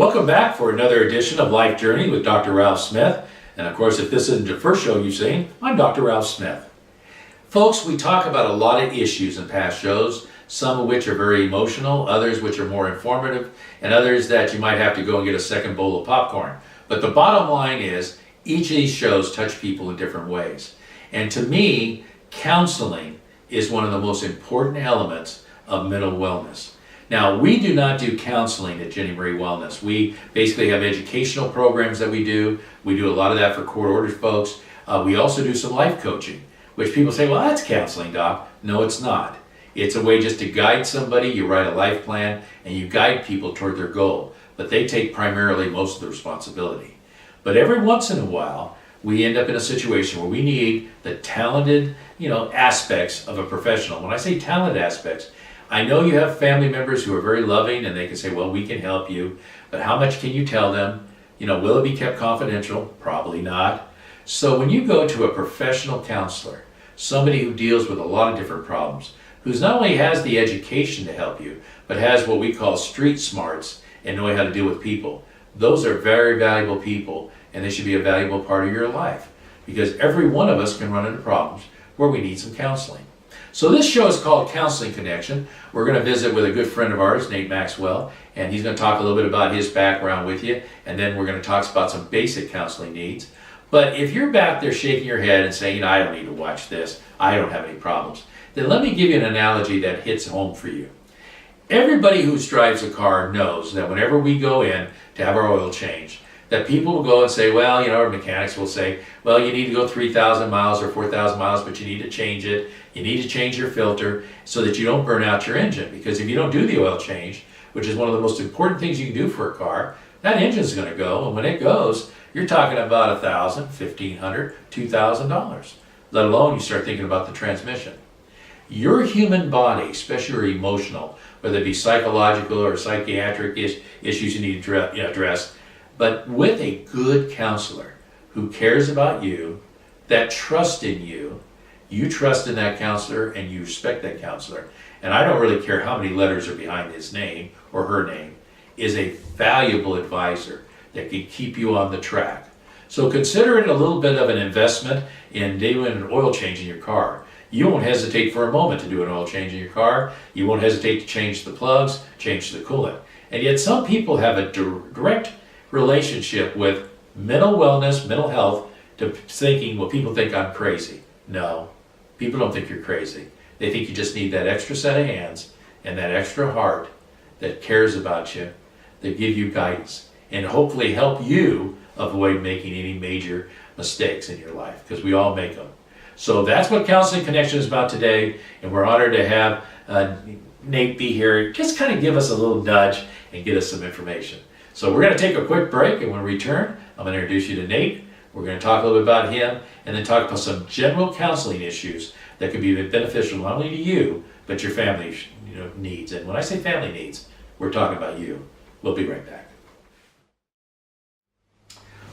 Welcome back for another edition of Life Journey with Dr. Ralph Smith. And of course, if this isn't the first show you've seen, I'm Dr. Ralph Smith. Folks, we talk about a lot of issues in past shows, some of which are very emotional, others which are more informative, and others that you might have to go and get a second bowl of popcorn. But the bottom line is, each of these shows touch people in different ways. And to me, counseling is one of the most important elements of mental wellness. Now, we do not do counseling at Jenny Marie Wellness. We basically have educational programs that we do. We do a lot of that for court-ordered folks. We also do some life coaching, which people say, well, that's counseling, doc. No, it's not. It's a way just to guide somebody. You write a life plan, and you guide people toward their goal. But they take primarily most of the responsibility. But every once in a while, we end up in a situation where we need the talented, aspects of a professional. When I say talented aspects, I know you have family members who are very loving and they can say, well, we can help you, but how much can you tell them? Will it be kept confidential? Probably not. So when you go to a professional counselor, somebody who deals with a lot of different problems, who's not only has the education to help you, but has what we call street smarts and know how to deal with people, those are very valuable people, and they should be a valuable part of your life, because every one of us can run into problems where we need some counseling. So this show is called Counseling Connection. We're going to visit with a good friend of ours, Nate Maxwell, and he's going to talk a little bit about his background with you, and then we're going to talk about some basic counseling needs. But if you're back there shaking your head and saying, I don't need to watch this, I don't have any problems, then let me give you an analogy that hits home for you. Everybody who drives a car knows that whenever we go in to have our oil changed, that people will go and say, well, our mechanics will say, well, you need to go 3,000 miles or 4,000 miles, but you need to change it. You need to change your filter so that you don't burn out your engine. Because if you don't do the oil change, which is one of the most important things you can do for a car, that engine's going to go. And when it goes, you're talking about $1,000, $1,500, $2,000, let alone you start thinking about the transmission. Your human body, especially your emotional, whether it be psychological or psychiatric issues you need to address, but with a good counselor who cares about you, that trusts in you, you trust in that counselor and you respect that counselor, and I don't really care how many letters are behind his name or her name, is a valuable advisor that can keep you on the track. So consider it a little bit of an investment in doing an oil change in your car. You won't hesitate for a moment to do an oil change in your car. You won't hesitate to change the plugs, change the coolant. And yet some people have a direct relationship with mental wellness, mental health, to thinking, well, people think I'm crazy. No, people don't think you're crazy. They think you just need that extra set of hands and that extra heart that cares about you, that give you guidance, and hopefully help you avoid making any major mistakes in your life, because we all make them. So that's what Counseling Connection is about today, and we're honored to have Nate be here, just kind of give us a little nudge and get us some information. So we're going to take a quick break, and when we return, I'm going to introduce you to Nate. We're going to talk a little bit about him, and then talk about some general counseling issues that could be beneficial not only to you, but your family needs. And when I say family needs, we're talking about you. We'll be right back.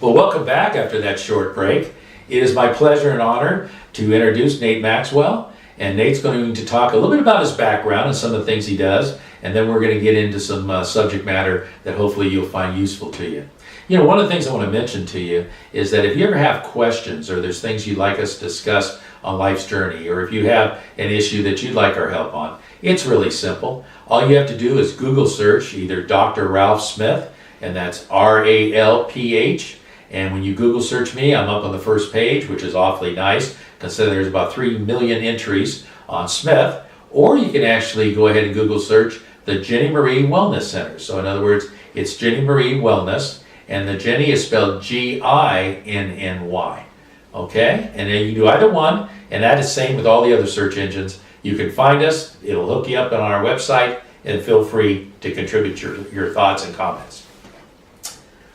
Well, welcome back after that short break. It is my pleasure and honor to introduce Nate Maxwell. And Nate's going to talk a little bit about his background and some of the things he does. And then we're going to get into some subject matter that hopefully you'll find useful to you. One of the things I want to mention to you is that if you ever have questions or there's things you'd like us to discuss on Life's Journey, or if you have an issue that you'd like our help on, it's really simple. All you have to do is Google search either Dr. Ralph Smith, and that's R-A-L-P-H. And when you Google search me, I'm up on the first page, which is awfully nice, considering there's about 3 million entries on Smith. Or you can actually go ahead and Google search the Jenny Marie Wellness Center. So in other words, it's Jenny Marie Wellness, and the Jenny is spelled G-I-N-N-Y. Okay? And then you can do either one, and that is the same with all the other search engines. You can find us, it'll hook you up on our website, and feel free to contribute your thoughts and comments.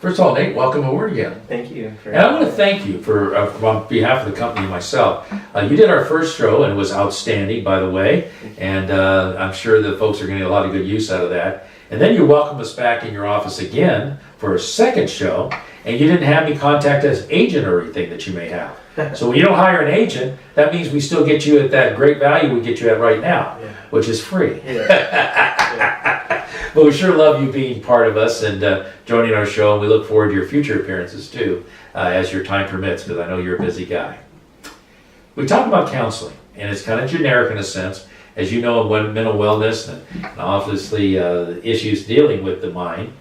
First of all, Nate, welcome aboard again. Thank you. And I want to thank you for, on behalf of the company and myself. You did our first show, and it was outstanding, by the way. And I'm sure the folks are going to get a lot of good use out of that. And then you welcomed us back in your office again for a second show, and you didn't have me contact as agent or anything that you may have. So when you don't hire an agent, that means we still get you at that great value we get you at right now, which is free. Yeah. But we sure love you being part of us and joining our show, and we look forward to your future appearances too, as your time permits, because I know you're a busy guy. We talk about counseling, and it's kind of generic in a sense. As you know, mental wellness and obviously issues dealing with the mind,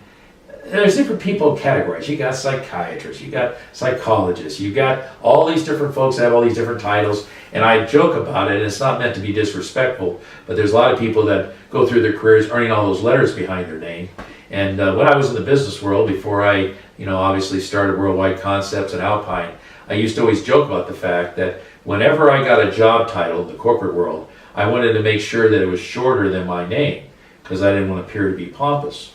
there's different people categorized. You got psychiatrists, you got psychologists, you got all these different folks that have all these different titles. And I joke about it, and it's not meant to be disrespectful, but there's a lot of people that go through their careers earning all those letters behind their name. And when I was in the business world, before I, obviously started Worldwide Concepts and Alpine, I used to always joke about the fact that whenever I got a job title in the corporate world, I wanted to make sure that it was shorter than my name, because I didn't want to appear to be pompous.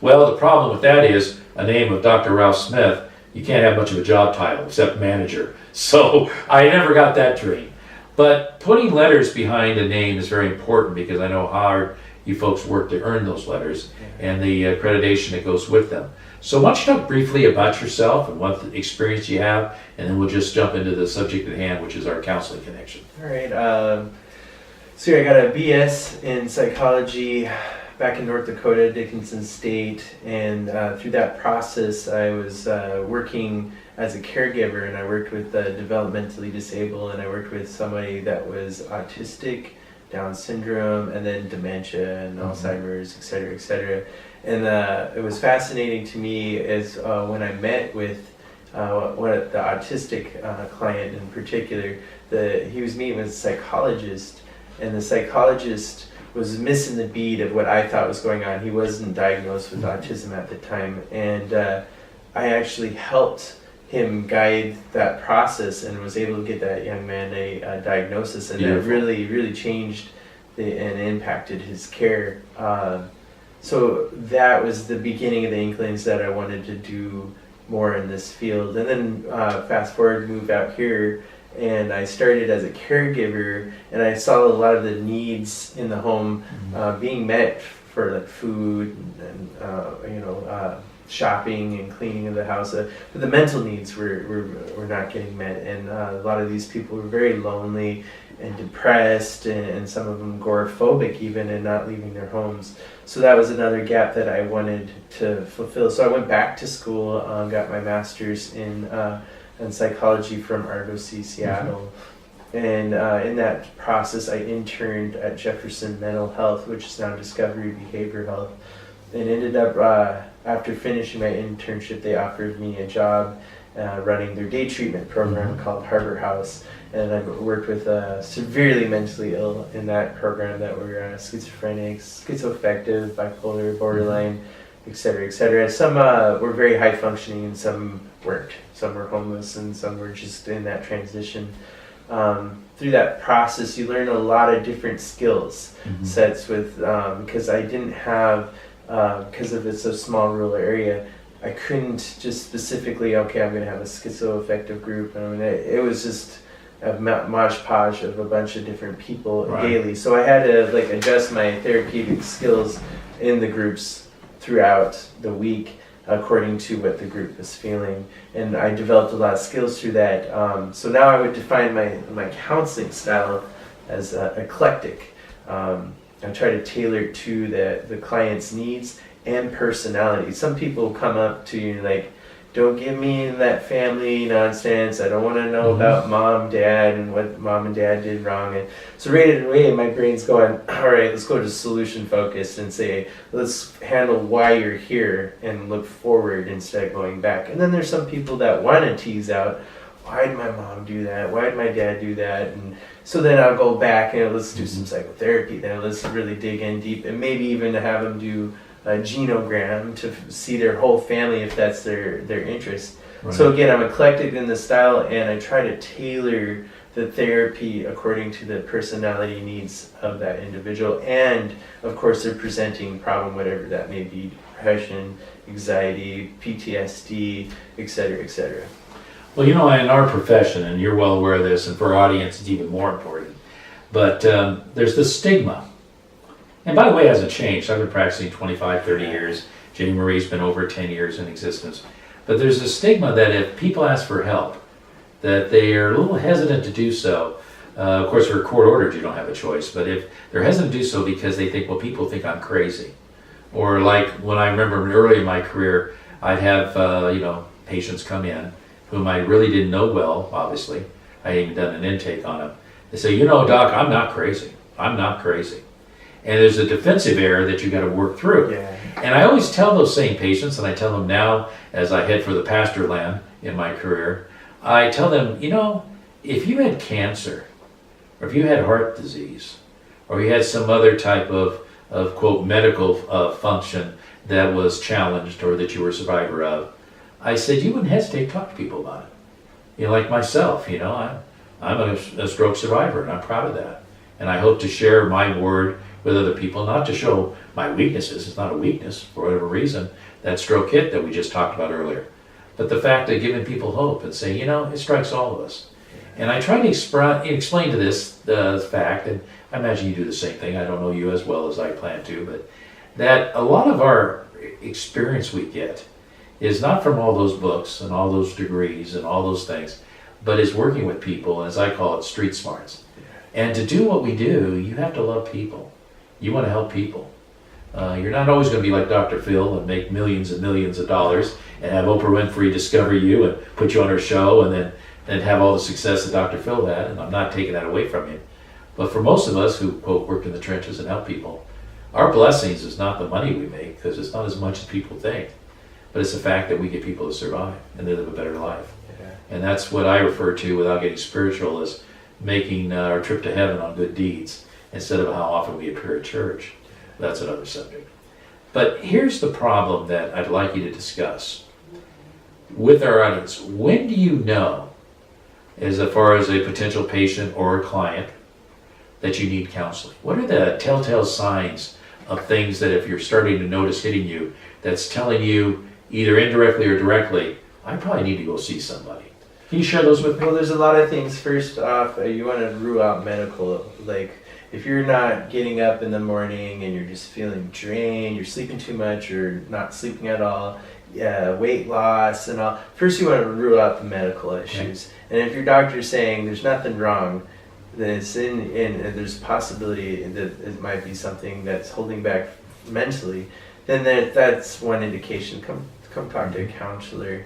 Well, the problem with that is a name of Dr. Ralph Smith, you can't have much of a job title except manager. So I never got that dream. But putting letters behind a name is very important, because I know how hard you folks work to earn those letters and the accreditation that goes with them. So why don't you talk briefly about yourself and what experience you have, and then we'll just jump into the subject at hand, which is our counseling connection. All right. So I got a BS in psychology back in North Dakota, Dickinson State, and through that process I was working as a caregiver, and I worked with developmentally disabled, and I worked with somebody that was autistic, Down syndrome, and then dementia and Alzheimer's, et cetera, et cetera. And it was fascinating to me as when I met with the autistic client in particular, he was meeting with a psychologist, and the psychologist was missing the beat of what I thought was going on. He wasn't diagnosed with autism at the time, and I actually helped him guide that process and was able to get that young man a diagnosis, and that really, really changed and impacted his care. So that was the beginning of the inklings that I wanted to do more in this field. And then fast forward, moved out here, and I started as a caregiver, and I saw a lot of the needs in the home being met for like food and shopping and cleaning of the house. But the mental needs were not getting met, and a lot of these people were very lonely and depressed, and some of them agoraphobic even, and not leaving their homes. So that was another gap that I wanted to fulfill. So I went back to school, got my master's in psychology from Argosy, Seattle. And in that process, I interned at Jefferson Mental Health, which is now Discovery Behavioral Health, and ended up, after finishing my internship, they offered me a job running their day treatment program called Harbor House. And I worked with severely mentally ill in that program that were schizophrenic, schizoaffective, bipolar, borderline, et cetera, et cetera. Some were very high functioning and some weren't. Some were homeless and some were just in that transition. Through that process, you learn a lot of different skills sets with, because I didn't have, because of it's a small rural area, I couldn't just specifically, okay, I'm going to have a schizoaffective group. I mean, it was just a mosh podge of a bunch of different people daily. So I had to adjust my therapeutic skills in the groups throughout the week according to what the group was feeling, and I developed a lot of skills through that. So now I would define my counseling style as eclectic. I try to tailor it to the client's needs and personality. Some people come up to you like, don't give me that family nonsense. I don't want to know about mom, dad, and what mom and dad did wrong. And so right away, my brain's going, all right, let's go to solution focused and say, let's handle why you're here and look forward instead of going back. And then there's some people that want to tease out, why did my mom do that? Why did my dad do that? And so then I'll go back and let's do some psychotherapy. Then let's really dig in deep, and maybe even have them do a genogram to see their whole family if that's their interest. Right. So again, I'm eclectic in the style, and I try to tailor the therapy according to the personality needs of that individual, and of course their presenting problem, whatever that may be, depression, anxiety, PTSD, etc., etc. Well, in our profession, and you're well aware of this, and for our audience it's even more important, but there's the stigma. And by the way, it hasn't changed. I've been practicing 25, 30 years. Jenny Marie's been over 10 years in existence. But there's a stigma that if people ask for help, that they are a little hesitant to do so. Of course, if we're court ordered, you don't have a choice. But if they're hesitant to do so because they think, well, people think I'm crazy. Or like when I remember early in my career, I'd have, patients come in whom I really didn't know well, obviously. I hadn't even done an intake on them. They say, doc, I'm not crazy. I'm not crazy. And there's a defensive error that you got to work through. Yeah. And I always tell those same patients, and I tell them now as I head for the pasture land in my career, I tell them, if you had cancer, or if you had heart disease, or you had some other type of quote, medical function that was challenged or that you were a survivor of, I said, you wouldn't hesitate to talk to people about it. Like myself, I'm a stroke survivor, and I'm proud of that. And I hope to share my word with other people, not to show my weaknesses. It's not a weakness for whatever reason, that stroke hit that we just talked about earlier. But the fact of giving people hope and saying, it strikes all of us. And I try to explain to this the fact, and I imagine you do the same thing, I don't know you as well as I plan to, but that a lot of our experience we get is not from all those books and all those degrees and all those things, but is working with people, as I call it, street smarts. And to do what we do, you have to love people. You want to help people. You're not always going to be like Dr. Phil and make millions and millions of dollars and have Oprah Winfrey discover you and put you on her show and then have all the success that Dr. Phil had, and I'm not taking that away from you. But for most of us who, quote, work in the trenches and help people, our blessings is not the money we make, because it's not as much as people think, but it's the fact that we get people to survive and they live a better life. Yeah. And that's what I refer to, without getting spiritual, as making our trip to heaven on good deeds instead of how often we appear at church. That's another subject. But here's the problem that I'd like you to discuss with our audience. When do you know, as far as a potential patient or a client, that you need counseling? What are the telltale signs of things that if you're starting to notice hitting you, that's telling you either indirectly or directly, I probably need to go see somebody? Can you share those with me? Well, there's a lot of things. First off, you want to rule out medical. Like, if you're not getting up in the morning and you're just feeling drained, you're sleeping too much or not sleeping at all, weight loss and all, first you want to rule out the medical issues. Okay. And if your doctor's saying there's nothing wrong, then it's and there's a possibility that it might be something that's holding back mentally, then that's one indication. Come talk to a counselor.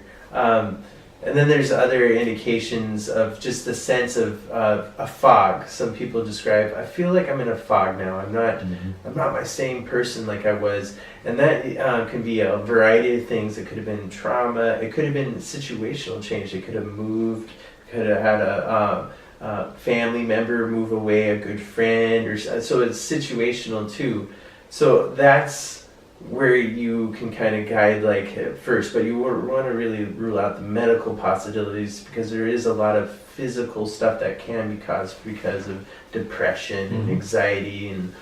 And then there's other indications of just the sense of a fog. Some people describe, I feel like I'm in a fog now. I'm not my same person like I was. And that can be a variety of things. It could have been trauma. It could have been situational change. It could have moved. Could have had a family member move away, a good friend. So it's situational too. So that's where you can kind of guide at first, but you want to really rule out the medical possibilities, because there is a lot of physical stuff that can be caused because of depression and anxiety, and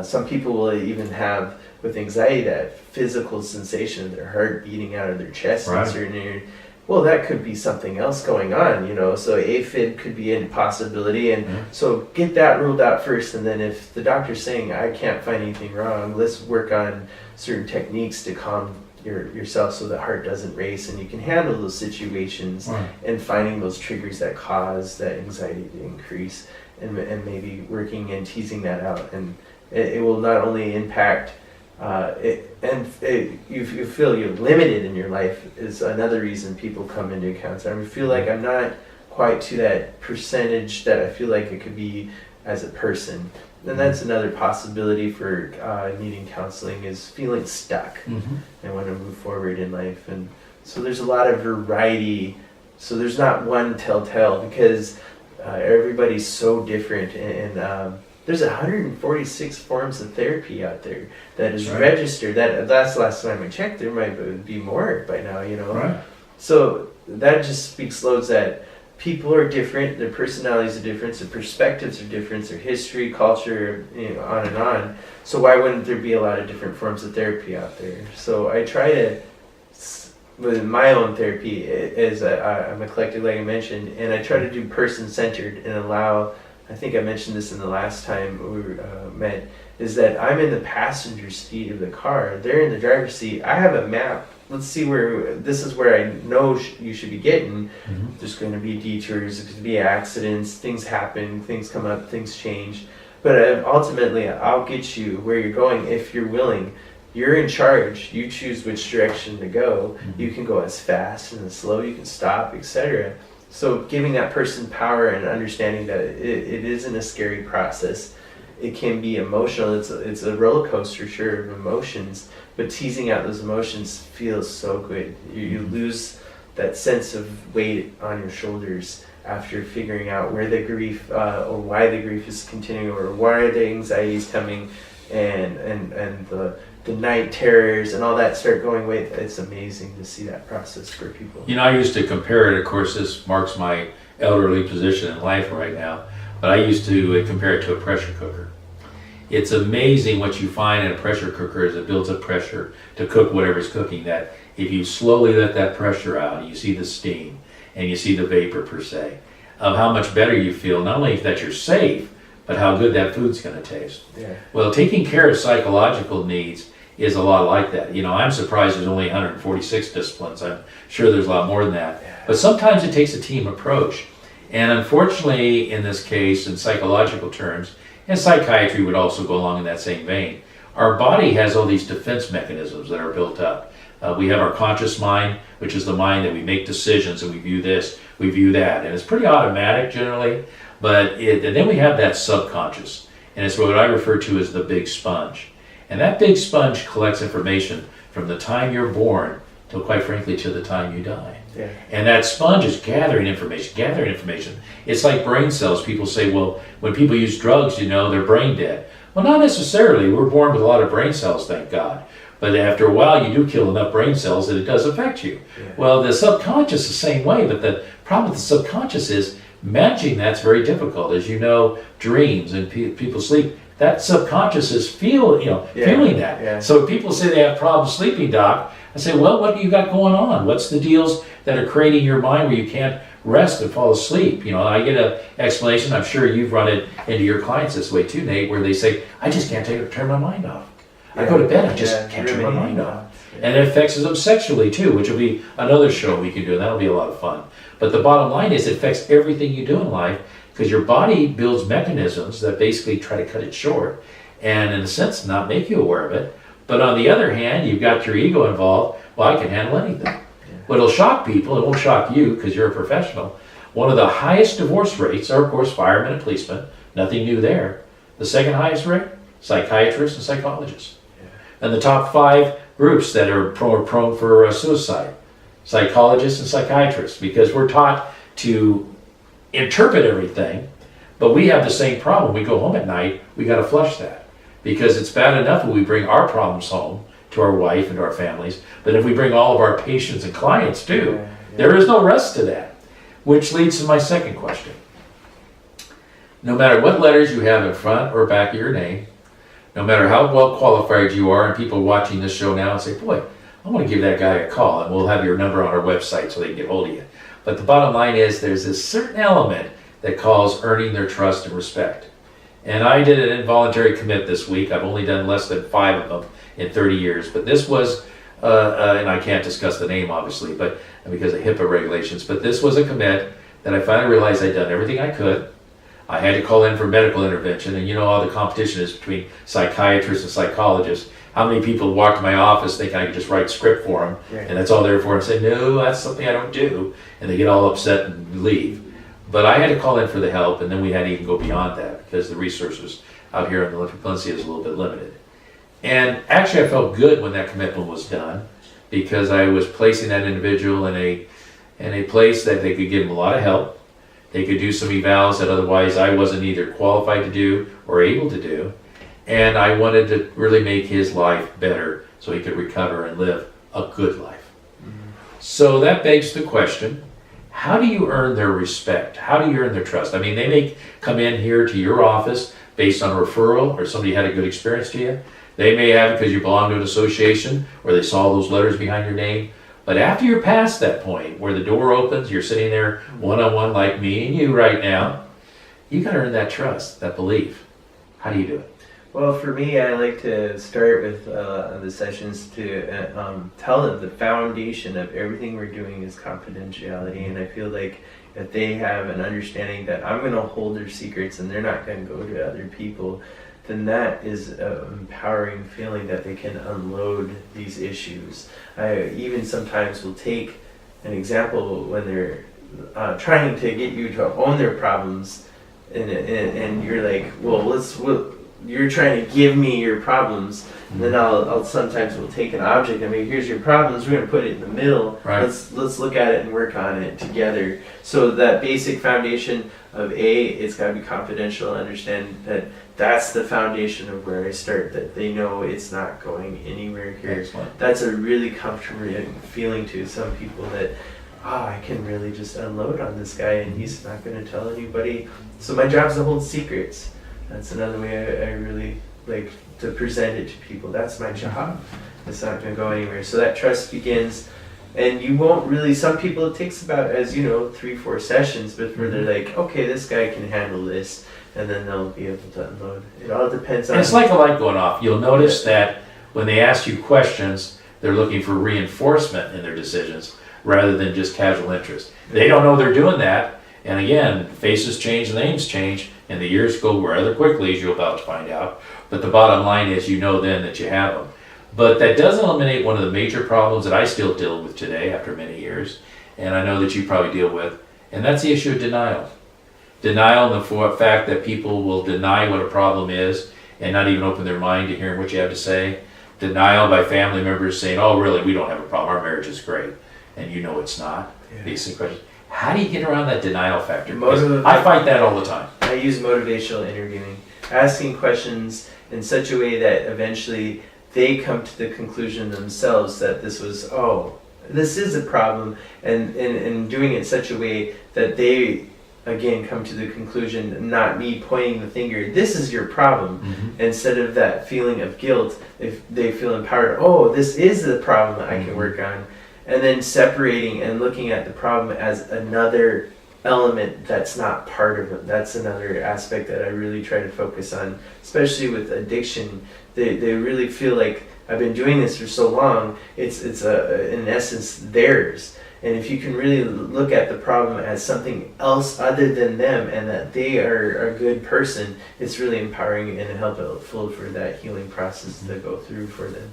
some people will even have with anxiety that physical sensation of their heart beating out of their chest in certain areas. Well, that could be something else going on, so AFib could be a possibility, and so get that ruled out first, and then if the doctor's saying, I can't find anything wrong, let's work on certain techniques to calm yourself so the heart doesn't race, and you can handle those situations, and finding those triggers that cause that anxiety to increase, and maybe working and teasing that out, and it will not only impact you feel you're limited in your life is another reason people come into counseling. I feel like I'm not quite to that percentage that I feel like it could be as a person. And that's another possibility for needing counseling, is feeling stuck and want to move forward in life. And so there's a lot of variety. So there's not one telltale, because everybody's so different, and there's 146 forms of therapy out there that is registered. That's the last time I checked. There might be more by now, Right. So that just speaks loads that people are different, their personalities are different, their perspectives are different, their history, culture, on and on. So why wouldn't there be a lot of different forms of therapy out there? So I try to, with my own therapy, is I'm eclectic, like I mentioned, and I try to do person-centered and allow. I think I mentioned this in the last time we met, is that I'm in the passenger seat of the car. They're in the driver's seat. I have a map. Let's see this is where I know you should be getting. There's going to be detours, there's going to be accidents, things happen, things come up, things change. But ultimately, I'll get you where you're going if you're willing. you're in charge. You choose which direction to go. You can go as fast and as slow. You can stop, etc. So giving that person power and understanding that it isn't a scary process. It can be emotional. It's a roller coaster, sure, of emotions. But teasing out those emotions feels so good. You lose that sense of weight on your shoulders after figuring out where the grief or why the grief is continuing, or why the anxiety is coming, and the night terrors and all that start going away. It's amazing to see that process for people. You know, I used to compare it, of course, this marks my elderly position in life right now, but I used to compare it to a pressure cooker. It's amazing what you find in a pressure cooker as it builds up pressure to cook whatever's cooking, that if you slowly let that pressure out, you see the steam and you see the vapor per se, of how much better you feel, not only that you're safe, but how good that food's going to taste. Yeah. Well, taking care of psychological needs is a lot like that. You know, I'm surprised there's only 146 disciplines. I'm sure there's a lot more than that. Yeah. But sometimes it takes a team approach. And unfortunately, in this case, in psychological terms, and psychiatry would also go along in that same vein, our body has all these defense mechanisms that are built up. We have our conscious mind, which is the mind that we make decisions and we view this, we view that. And it's pretty automatic generally, and then we have that subconscious. And it's what I refer to as the big sponge. And that big sponge collects information from the time you're born till, quite frankly, to the time you die. Yeah. And that sponge is gathering information. It's like brain cells. People say, well, when people use drugs, they're brain dead. Well, not necessarily. We're born with a lot of brain cells, thank God. But after a while, you do kill enough brain cells that it does affect you. Yeah. Well, the subconscious the same way, but the problem with the subconscious is managing that's very difficult. As you know, dreams and people sleep, that subconscious is feeling that. Yeah. So people say they have problems sleeping, doc. I say, well, what do you got going on? What's the deals that are creating your mind where you can't rest and fall asleep? I get an explanation. I'm sure you've run it into your clients this way too, Nate, where they say, I just can't turn my mind off. I go to bed, I just can't turn my mind off. Yeah. And it affects them sexually too, which will be another show we can do, and that'll be a lot of fun. But the bottom line is it affects everything you do in life, because your body builds mechanisms that basically try to cut it short and, in a sense, not make you aware of it. But on the other hand, you've got your ego involved. Well, I can handle anything. Yeah. What'll shock people, it won't shock you because you're a professional. One of the highest divorce rates are, of course, firemen and policemen. Nothing new there. The second highest rate, psychiatrists and psychologists. And the top 5 groups that are prone for suicide, psychologists and psychiatrists, because we're taught to interpret everything, but we have the same problem. We go home at night, we got to flush that, because it's bad enough when we bring our problems home to our wife and to our families, but if we bring all of our patients and clients too, there is no rest to that. Which leads to my second question. No matter what letters you have in front or back of your name, no matter how well qualified you are, and people watching this show now and say, boy, I want to give that guy a call, and we'll have your number on our website so they can get hold of you. But the bottom line is there's this certain element that calls earning their trust and respect. And I did an involuntary commit this week. I've only done less than 5 of them in 30 years. But this was, and I can't discuss the name obviously, but because of HIPAA regulations, but this was a commit that I finally realized I'd done everything I could. I had to call in for medical intervention, and all the competition is between psychiatrists and psychologists. How many people walk to my office thinking I could just write script for them, and that's all they're for, and say, no, that's something I don't do, and they get all upset and leave. But I had to call in for the help, and then we had to even go beyond that because the resources out here in the Peninsula is a little bit limited. And actually I felt good when that commitment was done, because I was placing that individual in a place that they could give them a lot of help. They could do some evals that otherwise I wasn't either qualified to do or able to do. And I wanted to really make his life better so he could recover and live a good life. Mm-hmm. So that begs the question, how do you earn their respect? How do you earn their trust? I mean, they may come in here to your office based on a referral or somebody had a good experience to you. They may have it because you belong to an association or they saw those letters behind your name. But after you're past that point where the door opens, you're sitting there one-on-one like me and you right now, you got to earn that trust, that belief. How do you do it? Well, for me, I like to start with the sessions to tell them the foundation of everything we're doing is confidentiality, and I feel like if they have an understanding that I'm going to hold their secrets and they're not going to go to other people, then that is an empowering feeling that they can unload these issues. I even sometimes will take an example when they're trying to get you to own their problems, and you're like, you're trying to give me your problems, and then I'll sometimes will take an object. I mean, here's your problems. We're gonna put it in the middle. Right. Let's look at it and work on it together. So that basic foundation of it's got to be confidential. Understand that that's the foundation of where I start. That they know it's not going anywhere here. Excellent. That's a really comforting feeling to some people that. I can really just unload on this guy and he's not going to tell anybody. So my job is to hold secrets. That's another way I really like to present it to people. That's my job. It's not going to go anywhere. So that trust begins, and you won't really, some people it takes about, as you know, 3-4 sessions before they're like, okay, this guy can handle this, and then they'll be able to unload. It all depends on... And it's like a light going off. You'll notice that when they ask you questions, they're looking for reinforcement in their decisions rather than just casual interest. They don't know they're doing that, and again, faces change, names change, and the years go rather quickly, as you're about to find out. But the bottom line is, you know then that you have them. But that doesn't eliminate one of the major problems that I still deal with today after many years, and I know that you probably deal with, and that's the issue of denial. Denial and the fact that people will deny what a problem is and not even open their mind to hearing what you have to say. Denial by family members saying, oh really, we don't have a problem, our marriage is great. And you know it's not. Yeah. Basic question. How do you get around that denial factor? Because I fight that all the time. I use motivational interviewing, asking questions in such a way that eventually they come to the conclusion themselves that this is a problem, and doing it in such a way that they again come to the conclusion, not me pointing the finger, this is your problem. Instead of that feeling of guilt, if they feel empowered, oh, this is the problem that I can work on. And then separating and looking at the problem as another element that's not part of it. That's another aspect that I really try to focus on, especially with addiction. They really feel like I've been doing this for so long, it's in essence theirs. And if you can really look at the problem as something else other than them, and that they are a good person, it's really empowering and helpful for that healing process to go through for them.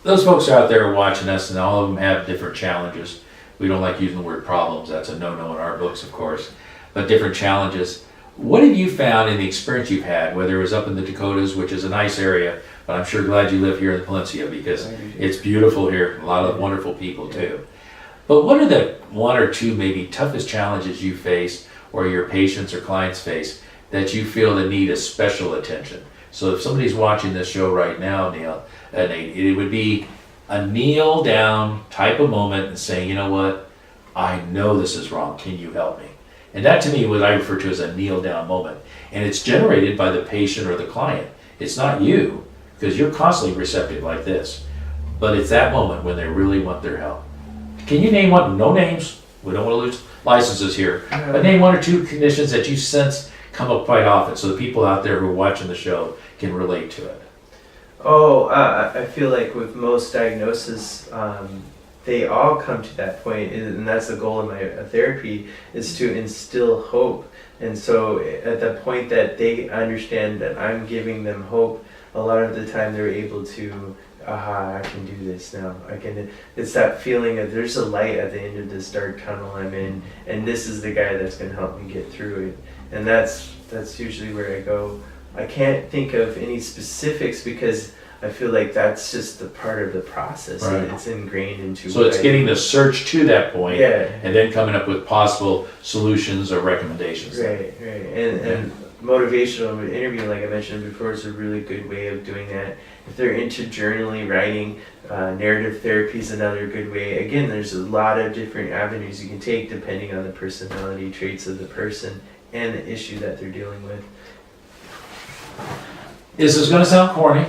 Those folks out there are watching us, and all of them have different challenges. We don't like using the word problems. That's a no-no in our books, of course. But different challenges. What have you found in the experience you've had, whether it was up in the Dakotas, which is a nice area, but I'm sure glad you live here in the Peninsula because it's beautiful here. A lot of wonderful people too. But what are the one or two maybe toughest challenges you face, or your patients or clients face, that you feel that need a special attention? So if somebody's watching this show right now, Nate, it would be a kneel down type of moment and saying, you know what, I know this is wrong, can you help me? And that to me what I refer to as a kneel down moment. And it's generated by the patient or the client. It's not you, because you're constantly receptive like this. But it's that moment when they really want their help. Can you name one? No names, we don't want to lose licenses here. But name one or two conditions that you sense come up quite often so the people out there who are watching the show can relate to it. I feel like with most diagnoses, they all come to that point, and that's the goal of my therapy, is to instill hope. And so at the point that they understand that I'm giving them hope, a lot of the time they're able to, I can do this now. It's that feeling of there's a light at the end of this dark tunnel I'm in, and this is the guy that's going to help me get through it. And that's usually where I go. I can't think of any specifics because I feel like that's just the part of the process. Right. And it's ingrained into. So it's getting the search to that point, yeah, and then coming up with possible solutions or recommendations. Right. And motivational interviewing, like I mentioned before, is a really good way of doing that. If they're into journaling, writing, narrative therapy is another good way. Again, there's a lot of different avenues you can take depending on the personality traits of the person and the issue that they're dealing with. This is going to sound corny,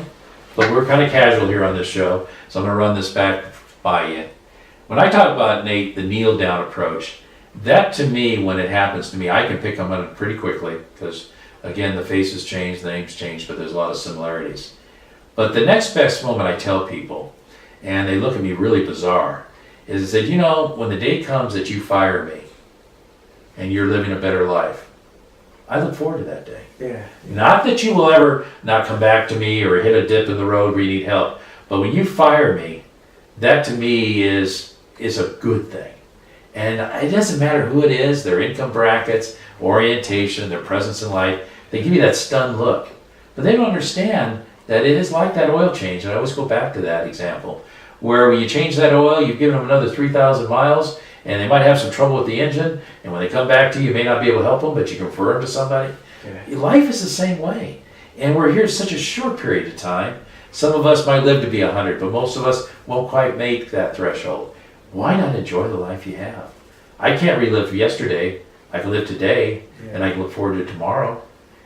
but we're kind of casual here on this show, so I'm going to run this back by you. When I talk about, Nate, the kneel down approach, that to me, when it happens to me, I can pick on it pretty quickly because, again, the faces change, the names change, but there's a lot of similarities. But the next best moment I tell people, and they look at me really bizarre, is that, when the day comes that you fire me and you're living a better life, I look forward to that day. Yeah. Not that you will ever not come back to me or hit a dip in the road where you need help, but when you fire me, that to me is a good thing. And it doesn't matter who it is, their income brackets, orientation, their presence in life, they give you that stunned look. But they don't understand that it is like that oil change, and I always go back to that example, where when you change that oil, you've given them another 3,000 miles, and they might have some trouble with the engine, and when they come back to you, you may not be able to help them, but you can refer them to somebody. Yeah. Life is the same way. And we're here such a short period of time. Some of us might live to be 100, but most of us won't quite make that threshold. Why not enjoy the life you have? I can't relive yesterday. I can live today, and I can look forward to tomorrow.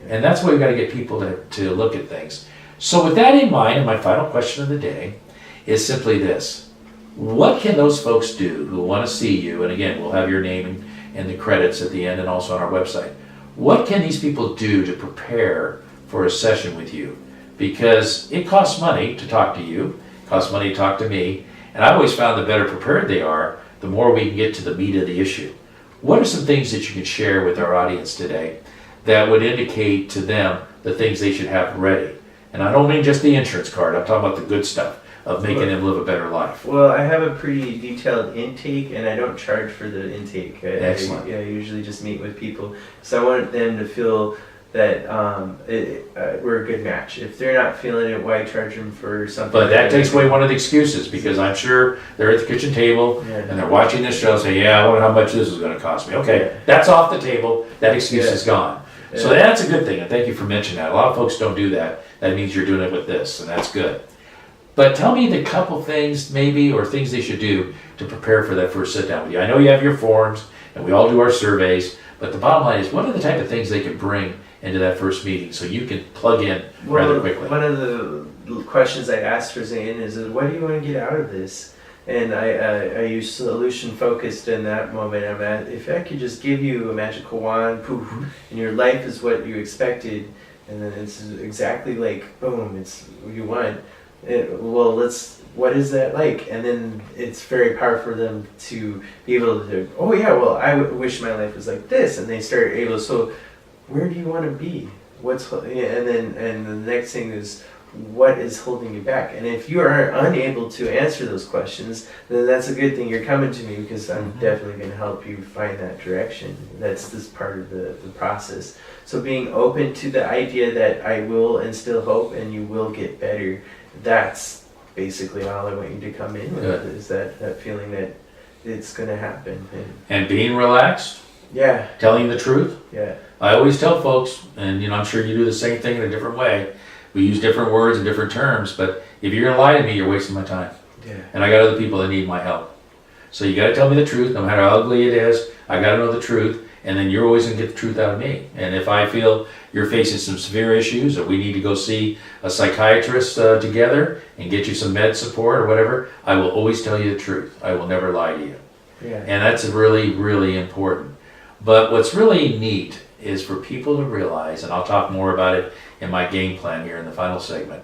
And that's why we've got to get people to look at things. So with that in mind, and my final question of the day is simply this. What can those folks do who want to see you? And again, we'll have your name and the credits at the end and also on our website. What can these people do to prepare for a session with you? Because it costs money to talk to you, it costs money to talk to me, and I've always found the better prepared they are, the more we can get to the meat of the issue. What are some things that you can share with our audience today that would indicate to them the things they should have ready? And I don't mean just the insurance card, I'm talking about the good stuff of making them live a better life. Well, I have a pretty detailed intake, and I don't charge for the intake. Excellent. I usually just meet with people, so I want them to feel that we're a good match. If they're not feeling it, why charge them for something? But that takes away one of the excuses, because I'm sure they're at the kitchen table and they're watching this show and say, yeah, I wonder how much this is going to cost me. Okay, that's off the table. That excuse is gone. So that's a good thing, and thank you for mentioning that. A lot of folks don't do that. That means you're doing it with this, and that's good. But tell me the couple things maybe, or things they should do to prepare for that first sit down with you. I know you have your forms, and we all do our surveys, but the bottom line is, what are the type of things they can bring into that first meeting so you can plug in rather quickly? One of the questions I asked for Zane is, what do you want to get out of this? And I use solution focused in that moment. If I could just give you a magical wand, poof, and your life is what you expected, and then it's exactly like, boom, it's what you want. What is that like? And then it's very powerful for them to be able to, oh yeah, well, I wish my life was like this, and they start able. So, where do you want to be? And the next thing is, what is holding you back? And if you are unable to answer those questions, then that's a good thing. You're coming to me, because I'm definitely going to help you find that direction. That's this part of the process. So being open to the idea that I will instill hope and you will get better. That's basically all I want you to come in with, is that feeling that it's going to happen. And being relaxed. Yeah. Telling the truth. Yeah. I always tell folks, and I'm sure you do the same thing in a different way. We use different words and different terms, but if you're going to lie to me, you're wasting my time. Yeah. And I got other people that need my help. So you got to tell me the truth, no matter how ugly it is. I got to know the truth, and then you're always going to get the truth out of me. And if I feel you're facing some severe issues, or we need to go see a psychiatrist together and get you some med support or whatever, I will always tell you the truth. I will never lie to you. Yeah. And that's really, really important. But what's really neat is for people to realize, and I'll talk more about it in my game plan here in the final segment,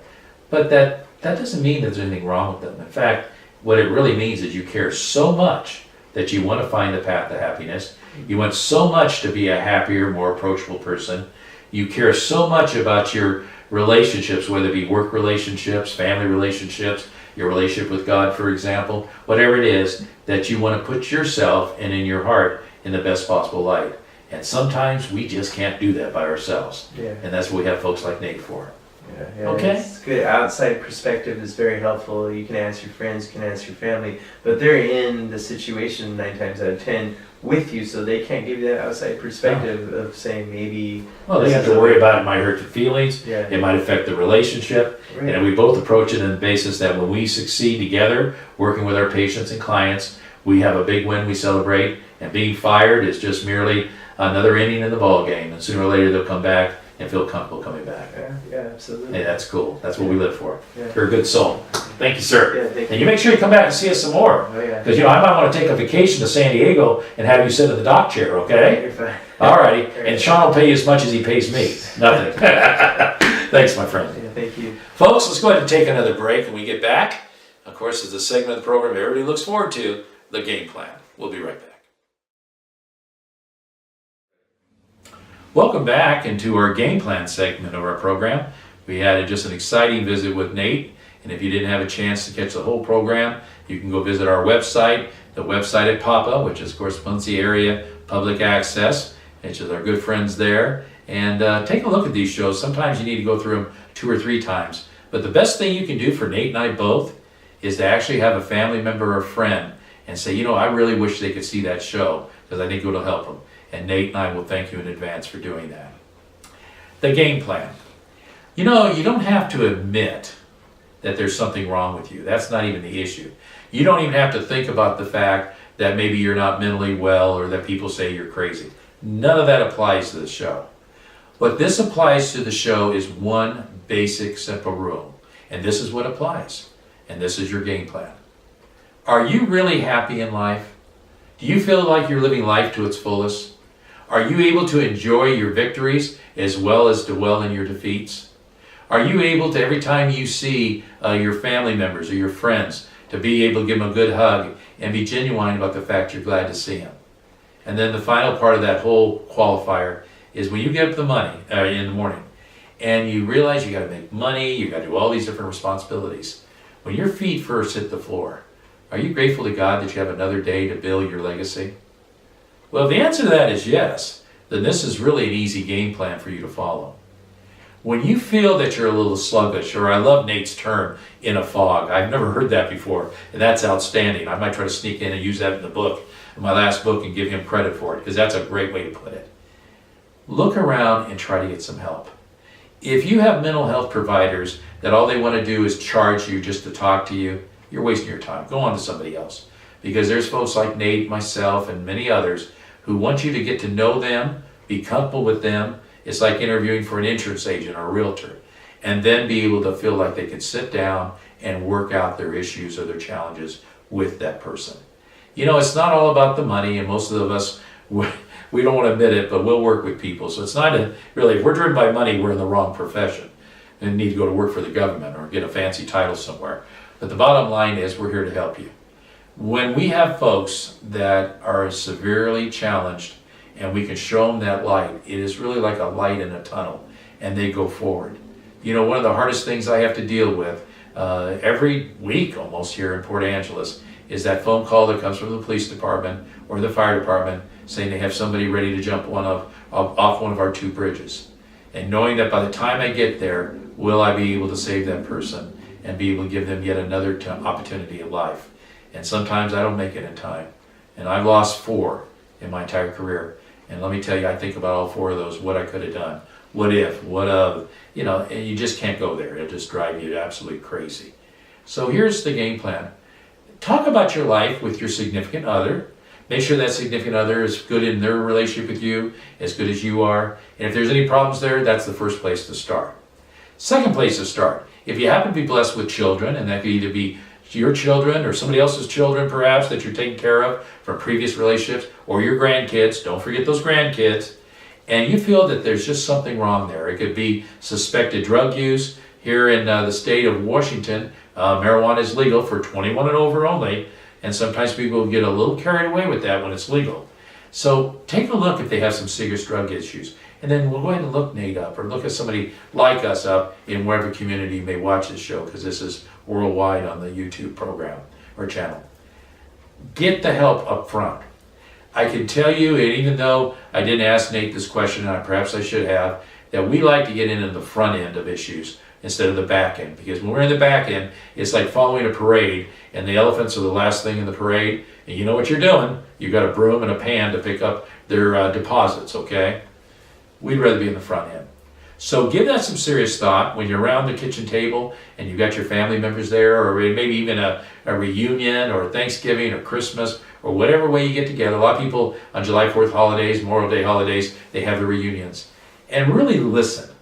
but that doesn't mean that there's anything wrong with them. In fact, what it really means is you care so much that you want to find the path to happiness. You want so much to be a happier, more approachable person. You care so much about your relationships, whether it be work relationships, family relationships, your relationship with God, for example, whatever it is, that you want to put yourself and in your heart in the best possible light. And sometimes we just can't do that by ourselves. Yeah. And that's what we have folks like Nate for. Yeah, okay. It's good. Outside perspective is very helpful. You can ask your friends, you can ask your family, but they're in the situation 9 times out of 10 with you, so they can't give you that outside perspective of saying maybe. Well, they have to worry about it might hurt your feelings. Yeah. It might affect the relationship, right. And we both approach it on the basis that when we succeed together, working with our patients and clients, we have a big win we celebrate, and being fired is just merely another inning in the ball game, and sooner or later they'll come back and feel comfortable coming back. Yeah, absolutely. Hey, that's cool. That's what we live for. Yeah. You're a good soul. Thank you, sir. Yeah, thank you. And you make sure you come back and see us some more. Oh, yeah. Because, I might want to take a vacation to San Diego and have you sit in the dock chair, okay? You're fine. All righty. And Sean will pay you as much as he pays me. Nothing. Thanks, my friend. Yeah, thank you. Folks, let's go ahead and take another break. When we get back, of course, it's a segment of the program everybody looks forward to, the game plan. We'll be right back. Welcome back into our game plan segment of our program. We had just an exciting visit with Nate, and if you didn't have a chance to catch the whole program, you can go visit our website, the website at PAPA, which is of course Muncie Area Public Access, which is our good friends there, and take a look at these shows. Sometimes you need to go through them 2 or 3 times, but the best thing you can do for Nate and I both is to actually have a family member or friend and say, I really wish they could see that show because I think it'll help them. And Nate and I will thank you in advance for doing that. The game plan. You don't have to admit that there's something wrong with you. That's not even the issue. You don't even have to think about the fact that maybe you're not mentally well or that people say you're crazy. None of that applies to the show. What this applies to the show is one basic, simple rule. And this is what applies. And this is your game plan. Are you really happy in life? Do you feel like you're living life to its fullest? Are you able to enjoy your victories as well as dwell in your defeats? Are you able to, every time you see your family members or your friends, to be able to give them a good hug and be genuine about the fact you're glad to see them? And then the final part of that whole qualifier is when you get up in the morning and you realize you got to make money, you got to do all these different responsibilities. When your feet first hit the floor, are you grateful to God that you have another day to build your legacy? Well, if the answer to that is yes, then this is really an easy game plan for you to follow. When you feel that you're a little sluggish, or I love Nate's term, in a fog. I've never heard that before, and that's outstanding. I might try to sneak in and use that in the book, in my last book, and give him credit for it, because that's a great way to put it. Look around and try to get some help. If you have mental health providers that all they want to do is charge you just to talk to you, you're wasting your time. Go on to somebody else. Because there's folks like Nate, myself, and many others who want you to get to know them, be comfortable with them. It's like interviewing for an insurance agent or a realtor. And then be able to feel like they can sit down and work out their issues or their challenges with that person. It's not all about the money, and most of us, we don't want to admit it, but we'll work with people. So it's not really, if we're driven by money, we're in the wrong profession and need to go to work for the government or get a fancy title somewhere. But the bottom line is we're here to help you. When we have folks that are severely challenged and we can show them that light, it is really like a light in a tunnel, and they go forward. One of the hardest things I have to deal with every week almost here in Port Angeles is that phone call that comes from the police department or the fire department saying they have somebody ready to jump off one of our 2 bridges. And knowing that by the time I get there, will I be able to save that person and be able to give them yet another opportunity at life. And sometimes I don't make it in time. And I've lost 4 in my entire career. And let me tell you, I think about all 4 of those, what I could have done. What if, what of, and you just can't go there. It'll just drive you absolutely crazy. So here's the game plan. Talk about your life with your significant other. Make sure that significant other is good in their relationship with you, as good as you are. And if there's any problems there, that's the first place to start. Second place to start, if you happen to be blessed with children, and that could either be your children or somebody else's children perhaps that you're taking care of from previous relationships, or your grandkids, don't forget those grandkids, and you feel that there's just something wrong there. It could be suspected drug use. Here in the state of Washington, marijuana is legal for 21 and over only, and sometimes people get a little carried away with that when it's legal. So take a look if they have some serious drug issues. And then we'll go ahead and look Nate up, or look at somebody like us up in whatever community you may watch this show, because this is worldwide on the YouTube program or channel. Get the help up front. I can tell you, and even though I didn't ask Nate this question, and perhaps I should have, that we like to get in the front end of issues instead of the back end. Because when we're in the back end, it's like following a parade, and the elephants are the last thing in the parade, and you know what you're doing. You've got a broom and a pan to pick up their deposits, okay? We'd rather be in the front end. So give that some serious thought when you're around the kitchen table and you've got your family members there, or maybe even a reunion or Thanksgiving or Christmas or whatever way you get together. A lot of people on July 4th holidays, Memorial Day holidays, they have the reunions. And really listen.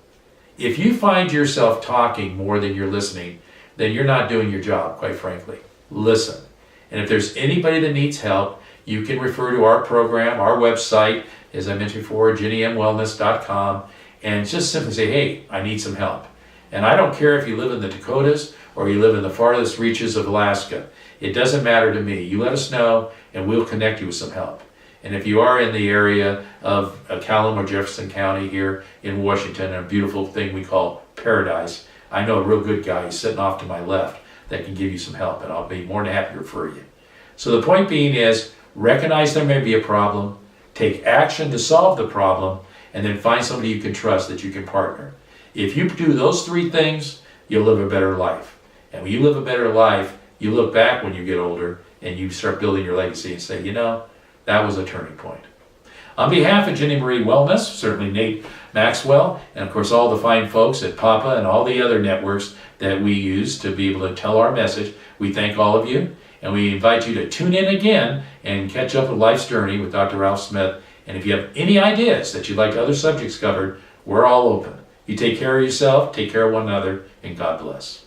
If you find yourself talking more than you're listening, then you're not doing your job, quite frankly. Listen. And if there's anybody that needs help, you can refer to our program, our website, as I mentioned before, jennymwellness.com, and just simply say, hey, I need some help. And I don't care if you live in the Dakotas or you live in the farthest reaches of Alaska. It doesn't matter to me. You let us know and we'll connect you with some help. And if you are in the area of Callum or Jefferson County here in Washington, a beautiful thing we call paradise, I know a real good guy, he's sitting off to my left, that can give you some help, and I'll be more than happy to refer you. So the point being is, recognize there may be a problem, take action to solve the problem, and then find somebody you can trust that you can partner. If you do those three things, you'll live a better life. And when you live a better life, you look back when you get older and you start building your legacy and say, you know, that was a turning point. On behalf of Jenny Marie Wellness, certainly Nate Maxwell, and of course all the fine folks at Papa and all the other networks that we use to be able to tell our message, we thank all of you, and we invite you to tune in again and catch up with Life's Journey with Dr. Ralph Smith. And if you have any ideas that you'd like other subjects covered, we're all open. You take care of yourself, take care of one another, and God bless.